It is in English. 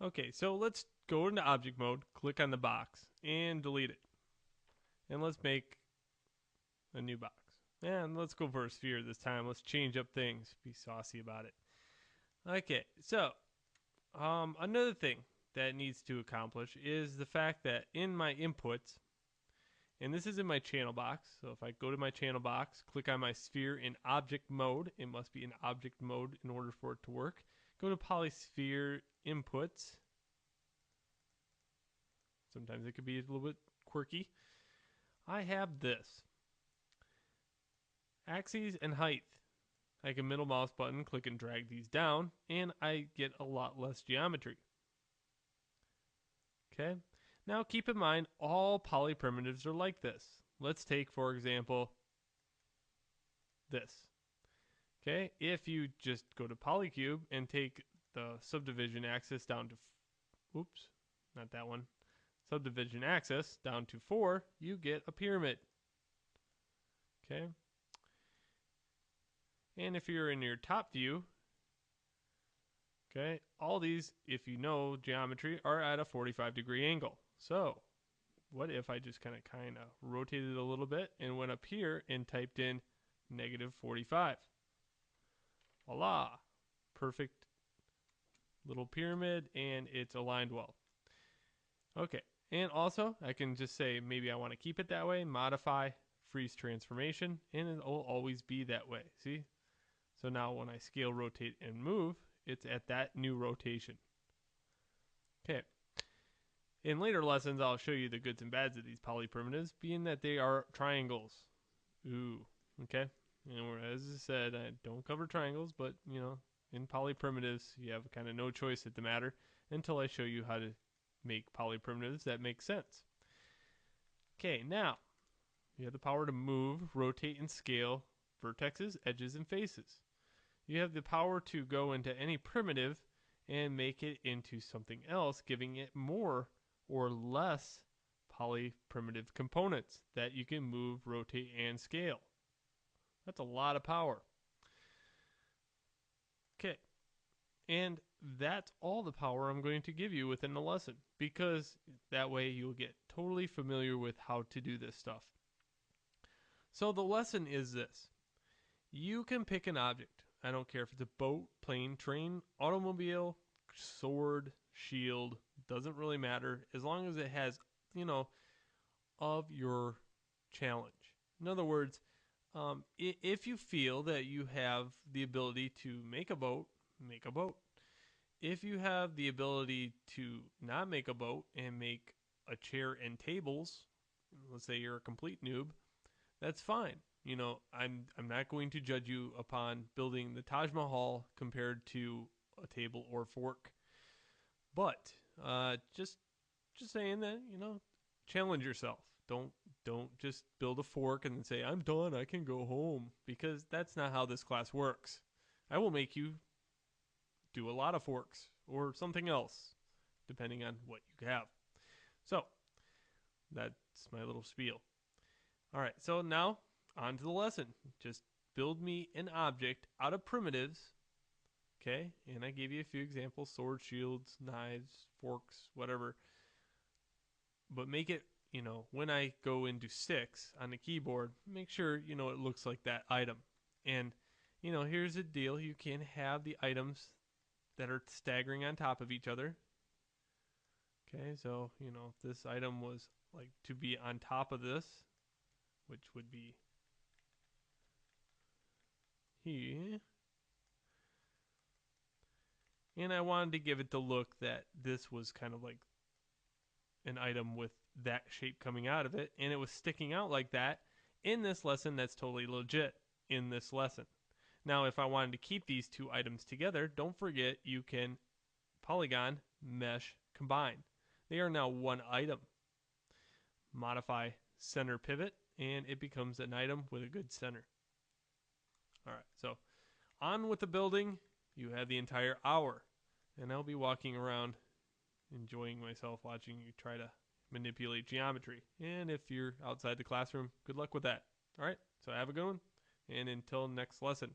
Okay, so let's go into object mode, click on the box, and delete it. And let's make a new box. And let's go for a sphere this time. Let's change up things. Be saucy about it. Okay, so another thing that needs to accomplish is the fact that in my inputs, and this is in my channel box, so if I go to my channel box, click on my sphere in object mode, it must be in object mode in order for it to work. Go to polysphere inputs. Sometimes it could be a little bit quirky. I have this axes and height. I can middle mouse button, click and drag these down, and I get a lot less geometry. Okay? Now keep in mind, all poly primitives are like this. Let's take, for example, this. Okay? If you just go to polycube and take the subdivision axis down to, oops, not that one, subdivision axis down to 4, you get a pyramid. Okay? And if you're in your top view, okay, all these, if you know geometry, are at a 45-degree angle. So, what if I just kind of rotated it a little bit and went up here and typed in negative 45? Voila! Perfect little pyramid, and it's aligned well. Okay, and also I can just say maybe I want to keep it that way, modify, freeze transformation, and it'll always be that way. See? So now when I scale, rotate, and move, it's at that new rotation. Okay. In later lessons, I'll show you the goods and bads of these polyprimitives, being that they are triangles. Ooh, okay. And as I said, I don't cover triangles, but in polyprimitives, you have kind of no choice at the matter until I show you how to make polyprimitives that make sense. Okay, now you have the power to move, rotate, and scale vertexes, edges, and faces. You have the power to go into any primitive and make it into something else, giving it more or less polyprimitive components that you can move, rotate, and scale. That's a lot of power. Okay, and that's all the power I'm going to give you within the lesson, because that way you'll get totally familiar with how to do this stuff. So the lesson is this. You can pick an object. I don't care if it's a boat, plane, train, automobile, sword, shield, doesn't really matter, as long as it has, of your challenge. In other words, if you feel that you have the ability to make a boat, make a boat. If you have the ability to not make a boat and make a chair and tables, let's say you're a complete noob, that's fine. I'm not going to judge you upon building the Taj Mahal compared to a table or fork. But just saying that, challenge yourself. Don't just build a fork and then say I'm done, I can go home, because that's not how this class works. I will make you do a lot of forks or something else depending on what you have. So, that's my little spiel. All right, so now on to the lesson. Just build me an object out of primitives. Okay, and I gave you a few examples: swords, shields, knives, forks, whatever. But make it, when I go into 6 on the keyboard, make sure, it looks like that item. And, here's the deal. You can have the items that are staggering on top of each other. Okay, so, if this item was like to be on top of this, which would be here. And I wanted to give it the look that this was kind of like an item with that shape coming out of it, and it was sticking out like that. In this lesson, that's totally legit in this lesson. Now, if I wanted to keep these two items together, don't forget you can polygon, mesh, combine. They are now one item. Modify center pivot, and it becomes an item with a good center. All right, so on with the building. You have the entire hour, and I'll be walking around enjoying myself watching you try to manipulate geometry. And if you're outside the classroom, good luck with that. All right, so have a good one, and until next lesson.